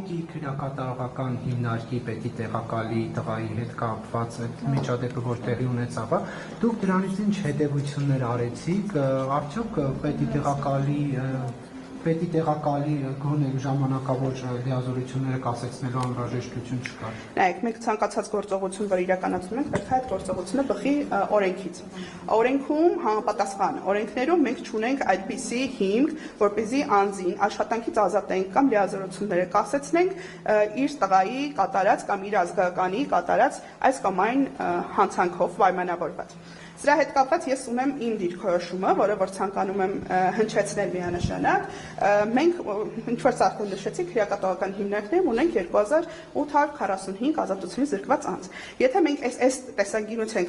մամիկի քրեակատարողական հիմնարկի պետի տեղակալի տղայի հետ կապված այդ միջադեպը, որ տեղի ունեցավ, դուք դրանից ինչ հետևություններ արեցիք, արդյոք պետի տեղակալի գոնե ժամանակավոր լիազորությունները կասեցնելու անհրաժեշտություն չկար։ Նայեք, մենք ցանկացած գործողություն, որ իրականացնում ենք, պետք է այդ գործողությունը բխի օրենքից։ Օրենքում համապատասխան օրենքներում մենք չունենք այդպիսի հիմք, որպեսզի անձին աշխատանքից ազատենք կամ լիազորությունները կասեցնենք իր տղայի կատարած կամ իր ազգականի կատարած այս կամ այն հանցանքով պայմանավորված։ Սրա հետ կապված ես ունեմ իմ դիրքորոշումը, որը որ ցանկանում եմ հնչեցնել միանշանակ, մենք ինչ-որ սարքել նշեցինք քրեակատարողական հիմնարկներում ունենք 2845 ազատությունից զրկված անձ։ Եթե մենք այս տեսանկյունից ենք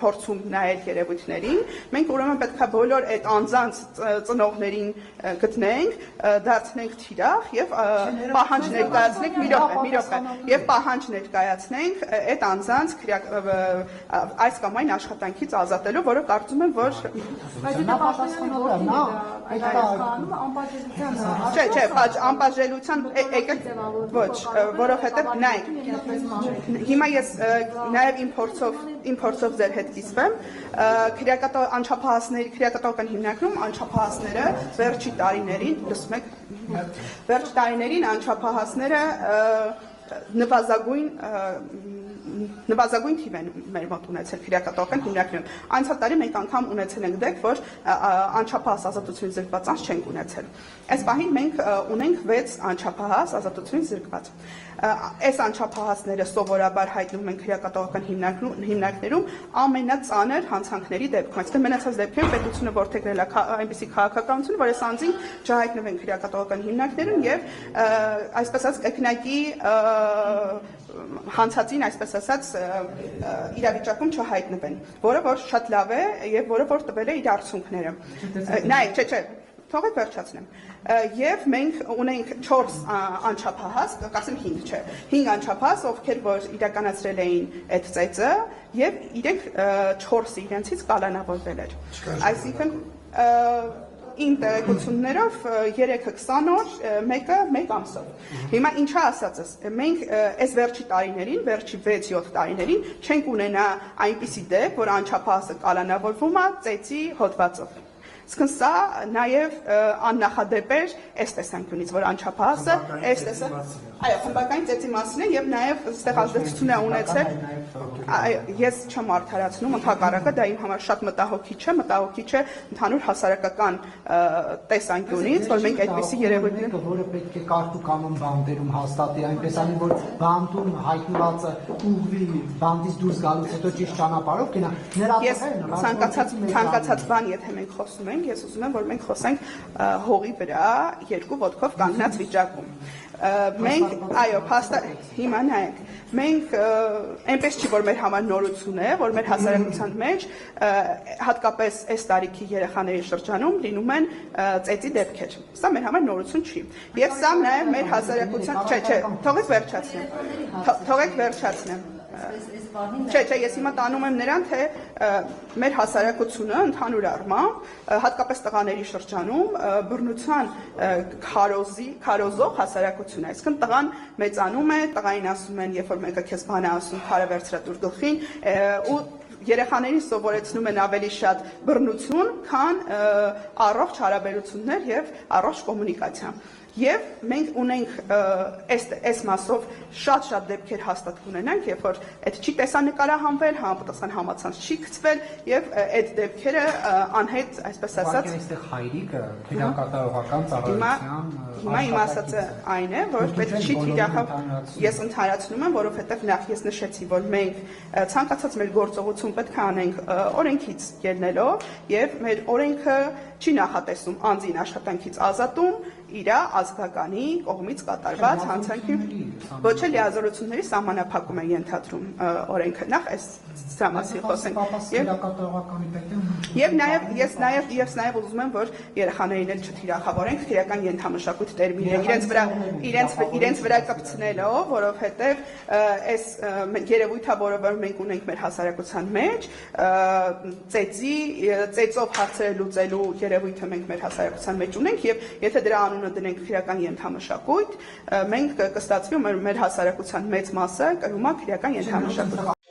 փորձում նայել երևույթներին, մենք ուրեմն պետք է բոլոր այդ անձանց ծնողներին գտնենք, դարձնենք թիրախ եւ պահանջ ներկայացնենք մի րոպե, եւ պահանջ ներկայացնենք այդ անձանց այս կամ այն աշխատանքից ազատելու, որը կարծում եմ, որ անպատժելիության ոչ, որովհետև նայեք, հիմա ես նաև իմ փորձով ձեր հետ կիսվեմ, քրեակատարողական հիմնարկում անչափահասները վերջի տարիներին, լսում եք, վերջի տարիներին անչափահասները նվազագույն թիվ են մեր մոտ ունեցել քրեակատարողական հիմնարկներում։ Անցյալ տարի մենք անգամ ունեցել ենք դեպք, որ անչափահաս ազատությունից զրկված անձ չենք ունեցել։ Այս պահին մենք ունենք 6 անչափահաս ազատությունից զրկված։ Այս անչափահասները սովորաբար հայտնվում են քրեակատարողական հիմնարկներում ամենածանր հանցանքների դեպքում։ Այսինքն մնացած դեպքերում պետությունը որդեգրել է այնպիսի քաղաքականություն, որ այս անձին չհայտնվեն քրեակատարողական հիմնարկներում եւ այսպես ասած կրկնակի հանցածին, այսպես ասած, իրավիճակում չհայտնվեն, որը որ շատ լավ է եւ որը որ տվել է իր արդյունքները։ Նայեք, չէ, թողեք վերջացնեմ։ Եվ մենք ունենք 4 անչափահաս, կասեմ 5, չէ, 5 անչափահաս, ովքեր որ իրականացրել էին այդ ծեծը եւ իրենք 4-ը իրենցից կալանավորվել էր։ Այսինքն իմ տեղեկություններով 3-ը 20 օր, մեկը 1 ամսով։ Հիմա ինչա ասածս, մենք այս վերջի տարիներին, վերջի 6-7 տարիներին չենք ունենա այնպիսի դեպք, որ անչափահասը կալանավորվում է ծեծի հոդվածով։ Իսկ սա նաև աննախադեպ էր այս տեսանկյունից, որ անչափահասը այս այո, խմբակային ծեծի մասին է եւ նաև այստեղ ազդեցություն է ունեցել։ Ես չեմ արդարացնում, ընդհակառակը դա իմ համար շատ մտահոգիչ է ընդհանուր հասարակական տեսանկյունից, որ մենք այդպիսի երևույթներ, որը պետք է կարգ ու կանոն բանդերում հաստատի, այնպես անի որ բանդում հայտնվածը ուղղվի բանդից դուրս գալուց հետո ճիշտ ճանապարհով գնա։ Ես ցանկացած բան, եթե մենք խոսում ենք, ես ուզում եմ, որ մենք խոսենք հողի վրա 2 ոտքով կանգնած վիճակում։ Մենք, այո, հիմա նայեք, մենք այնպես չի, որ մեր համար նորություն է, որ մեր հասարակության մեջ հատկապես այս տարիքի երեխաների շրջանում լինում են ծեծի դեպքեր։ Սա մեր համար նորություն չի։ Եվ սա նաև մեր հասարակության, չէ, թողեք վերջացնեմ։ Չէ, ես հիմա տանում եմ նրան, թե մեր հասարակությունը ընդհանուր առմամբ, հատկապես տղաների շրջանում, բռնության քարոզող հասարակություն է, այսինքն տղան մեծանում է, տղային ասում են, երբ որ մեկը քեզ բան է ասում, քարը վերցրա տուր գլխին, ու երեխաներին սովորեցնում են ավելի շատ բռնություն, քան առողջ հարաբերություններ եւ առողջ կոմունիկացիա։ Եվ մենք ունենք այս մասով շատ դեպքեր հաստատ կունենանք, երբ որ այդ չի տեսանկարահանվել, համապատասխան համացանց չի գծվել եւ այդ դեպքերը անհետ, այսպես ասած, այստեղ հայրիկը քրեակատարողական ծառայության հիմա իմ ասածը այն է, որ պետք չի թիրախավ, ես ընդհանրացնում եմ, որովհետեւ նախ ես նշեցի, որ մենք ցանկացած մեր գործողություն պետք է անենք օրենքից ելնելով եւ մեր օրենքը չի նախատեսում անձին աշխատանքից ազատում իր ազգականի կողմից կատարված հանցանքի ոչ էլ լիազորությունների սահմանափակում է ենթադրում օրենքը նախ այս դրամասի խոսենք եւ նաեւ ուզում եմ որ երեխաներին էլ չթիրախավորենք քրեական ենթամշակույթ տերմինը իրենց վրա կպցնելով որովհետեւ այս երևույթը որը մենք ունենք մեր հասարակության մեջ ծեծով հարցերը լուծելու երևույթը մենք մեր հասարակության մեջ ունենք եւ եթե դրա անունը անունը դնենք քրեական ենթամշակույթ, մենք կստացվի մեր հասարակության մեծ մասը կրում է քրեական ենթամշակույթ։